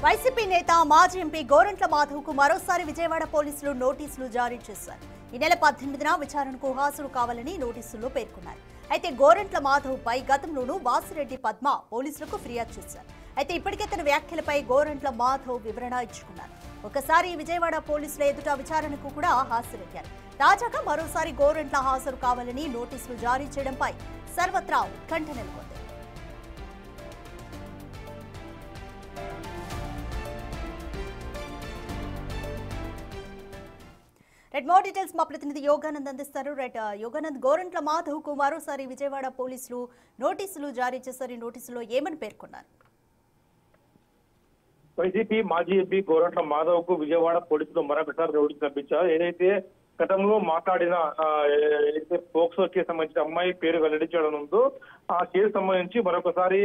YCP నేత మాజీ MP Gorantla మాధవ్కు మరోసారి విజయవాడ పోలీసులు నోటీసులు జారీ చేశారు. ఈ నెల 18న విచారణకు హాజరు కావాలని నోటీసుల్లో పేర్కొన్నారు. అయితే గోరంట్ల మాధవ్ పై గతంలోనూ వాసిరెడ్డి పద్మ పోలీసులకు ఫిర్యాదు చేశారు. అయితే ఇప్పటికే తన వ్యాఖ్యలపై గోరంట్ల మాధవ్ వివరణ ఇచ్చుకున్నారు. ఒకసారి విజయవాడ పోలీసుల ఎదుట విచారణకు కూడా హాజరయ్యారు. తాజాగా మరోసారి గోరంట్ల హాజరు కావాలని నోటీసులు జారీ చేయడంపై సర్వత్రా ఉత్కంఠ నెలకొంది. రెడ్ మోర్ డీటెయిల్స్ మా ప్రతినిధి యోగానంద్ అందిస్తారు. యోగానంద్, గోరంట్ల మాధవ్ కు మరోసారి విజయవాడ పోలీసులు నోటీసులు జారీ చేశారు. ఈ నోటీసులో ఏమని పేర్కొన్నారు? వైసీపీ మాజీ ఎంపీ గోరంట్ల మాధవ్ కు విజయవాడ పోలీసులు మరొకసారి నోటీసు పంపించారు. ఏదైతే గతంలో మాట్లాడిన ఏదైతే పోక్సో కేసు సంబంధించిన అమ్మాయి పేరు వెల్లడించడం ఉందో ఆ కేసు సంబంధించి మరొకసారి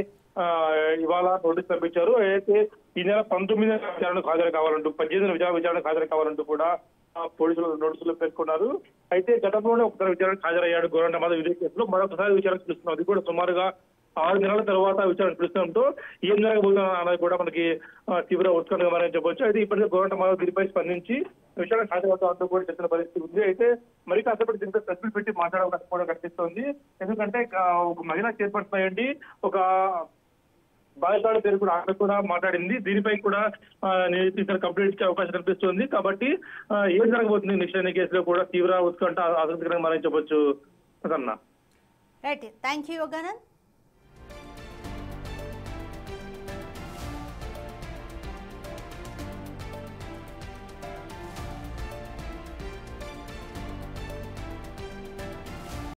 ఇవాళ నోటీసు పంపించారు. ఏదైతే ఈ నెల 19 విచారణకు హాజరు కావాలంటూ 18 విచారణకు హాజరు కావాలంటూ కూడా పోలీసులు నోటీసులు పేర్కొన్నారు. అయితే గతంలోనే ఒకసారి విచారణకు హాజరయ్యాడు గోరంట్ల మాధవ్ ఇదే కేసులో. మరొకసారి విచారణ పిలుస్తున్నాం. అది కూడా సుమారుగా 6 నెలల తర్వాత విచారణ పిలుస్తుంటూ ఏం జరగబోతున్నా అనేది కూడా మనకి తీవ్ర ఉత్కంఠగా మారని చెప్పొచ్చు. అయితే ఇప్పటికే గోరంట్ల మాధవ్ దీనిపై స్పందించి విచారణ హాజరవుతూ కూడా చెప్పిన పరిస్థితి ఉంది. అయితే మరి కాసేపటి దీంతో ప్రెస్ పెట్టి మాట్లాడకపోవడం కనిపిస్తోంది. ఎందుకంటే ఒక మహిళా చైర్పర్సన్ అయ్యండి ఒక బాధితుల పేరు కూడా ఆమె కూడా మాట్లాడింది. దీనిపై కూడా కంప్లైంట్ ఇచ్చే అవకాశం కనిపిస్తుంది. కాబట్టి ఏం జరగబోతుంది నెక్స్ట్ అనే కేసులో కూడా తీవ్ర ఉత్కంఠ ఆసక్తికరంగా మారని చెప్పొచ్చు. Right, thank you Yoganand.